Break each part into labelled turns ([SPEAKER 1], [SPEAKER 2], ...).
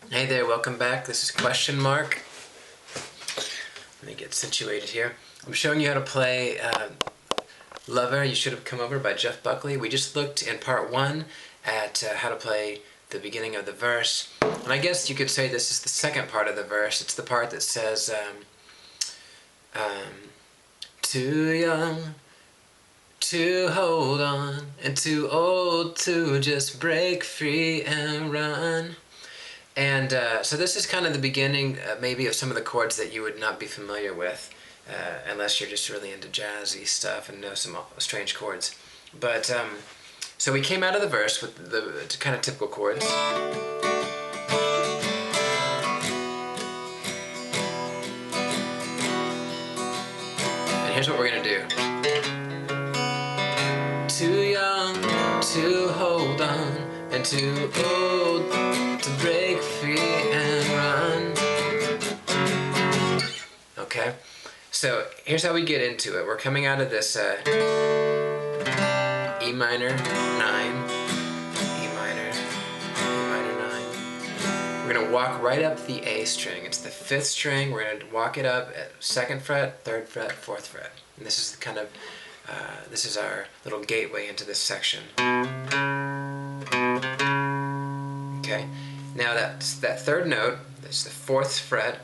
[SPEAKER 1] Hey there, welcome back. This is Question Mark. Let me get situated here. I'm showing you how to play Lover, You Should Have Come Over by Jeff Buckley. We just looked in part one at how to play the beginning of the verse. And I guess you could say this is the second part of the verse. It's the part that says, too young to hold on and too old to just break free and run. And so this is kind of the beginning maybe of some of the chords that you would not be familiar with unless you're just really into jazzy stuff and know some strange chords. But so we came out of the verse with the kind of typical chords. And here's what we're going to do. Too young to hold on and too old to break free and run. Okay, so here's how we get into it. We're coming out of this E minor 9, E minor 9. We're going to walk right up the A string. It's the 5th string. We're going to walk it up at 2nd fret, 3rd fret, 4th fret. And this is the kind of this is our little gateway into this section. Okay, now that 3rd note, that's the 4th fret,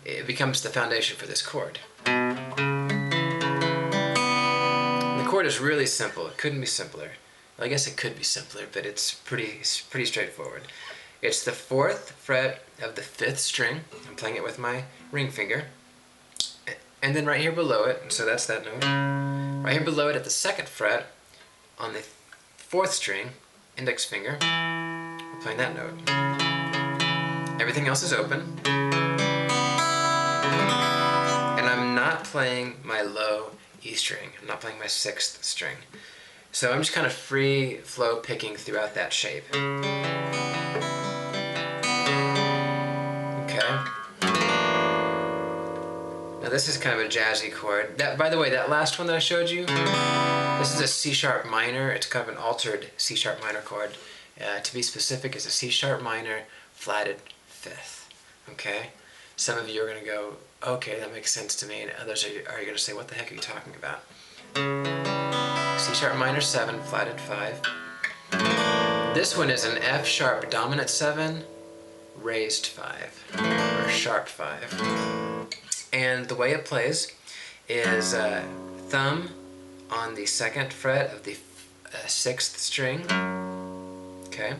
[SPEAKER 1] it becomes the foundation for this chord. And the chord is really simple. It couldn't be simpler. Well, I guess it could be simpler, but it's pretty straightforward. It's the 4th fret of the 5th string. I'm playing it with my ring finger. And then right here below it, so that's that note. Right here below it at the 2nd fret, on the 4th string, index finger, we're playing that note. Everything else is open. And I'm not playing my low E string. I'm not playing my 6th string. So I'm just kind of free flow picking throughout that shape. Okay. Now this is kind of a jazzy chord. By the way, that last one that I showed you, this is a C sharp minor. It's kind of an altered C sharp minor chord. To be specific, it's a C sharp minor flatted 5th. Okay? Some of you are going to go, okay, that makes sense to me, and others are going to say, what the heck are you talking about? C sharp minor 7 flatted 5. This one is an F sharp dominant 7 raised 5, or sharp 5. And the way it plays is thumb on the 2nd fret of the 6th string. Okay.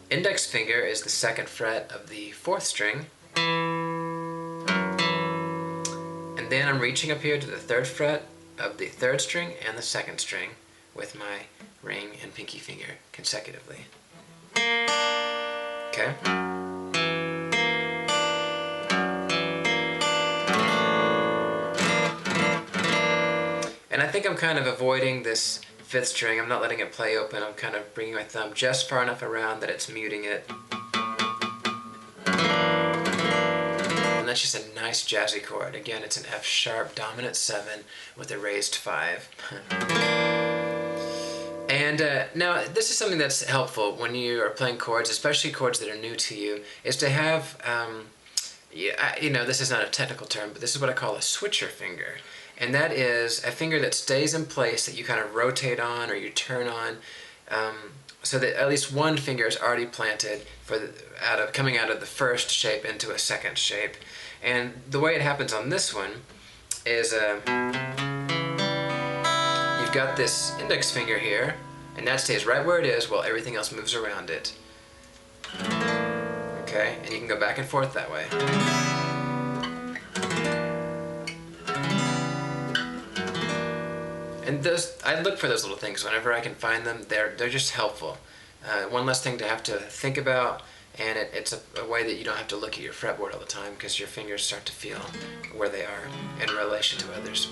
[SPEAKER 1] Index finger is the 2nd fret of the 4th string. And then I'm reaching up here to the 3rd fret of the 3rd string and the 2nd string with my ring and pinky finger consecutively. Okay. And I think I'm kind of avoiding this 5th string. I'm not letting it play open. I'm kind of bringing my thumb just far enough around that it's muting it. And that's just a nice jazzy chord. Again, it's an F sharp dominant 7 with a raised 5. And now this is something that's helpful when you are playing chords, especially chords that are new to you, is to have, you know, this is not a technical term, but this is what I call a switcher finger. And that is a finger that stays in place that you kind of rotate on or you turn on, so that at least one finger is already planted coming out of the 1st shape into a 2nd shape. And the way it happens on this one is you've got this index finger here, and that stays right where it is while everything else moves around it. Okay, and you can go back and forth that way. And I look for those little things whenever I can find them. They're just helpful. One less thing to have to think about, and it's a way that you don't have to look at your fretboard all the time because your fingers start to feel where they are in relation to others.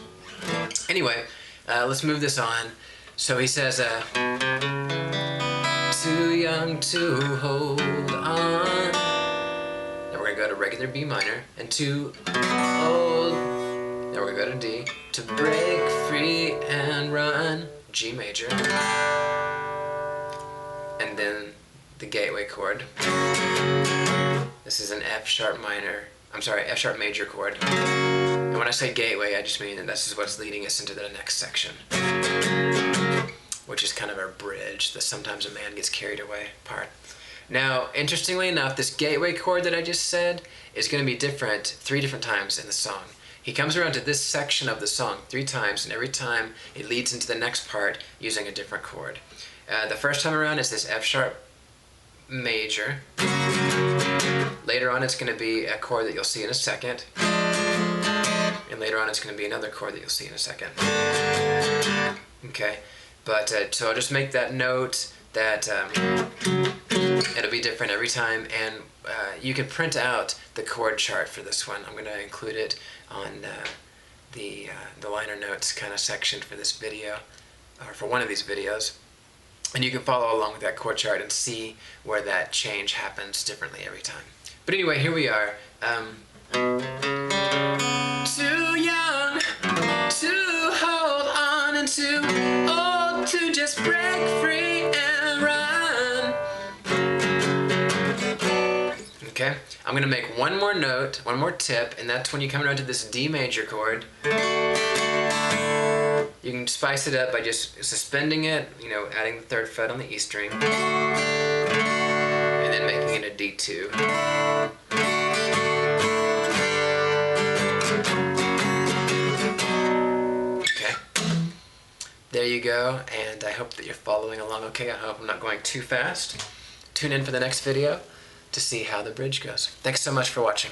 [SPEAKER 1] Anyway, let's move this on. So he says, too young to hold on. Then we're going to go to regular B minor, and too old. Then we're going to go to D. To break free and run, G major. And then the gateway chord. This is an F sharp major chord. And when I say gateway, I just mean that this is what's leading us into the next section, which is kind of our bridge, the sometimes a man gets carried away part. Now, interestingly enough, this gateway chord that I just said is going to be different 3 different times in the song. He comes around to this section of the song 3 times, and every time it leads into the next part using a different chord. The first time around is this F sharp major. Later on it's going to be a chord that you'll see in a second. And later on it's going to be another chord that you'll see in a second. Okay, but so I'll just make that note that it'll be different every time, and you can print out the chord chart for this one. I'm going to include it on the liner notes kind of section for this video, or for one of these videos. And you can follow along with that chord chart and see where that change happens differently every time. But anyway, here we are. Too young to hold on and too old to just break free and run. Okay, I'm gonna make one more note, one more tip, and that's when you come around to this D major chord. You can spice it up by just suspending it, you know, adding the 3rd fret on the E string, and then making it a D2. Okay, there you go, and I hope that you're following along okay. I hope I'm not going too fast. Tune in for the next video to see how the bridge goes. Thanks so much for watching.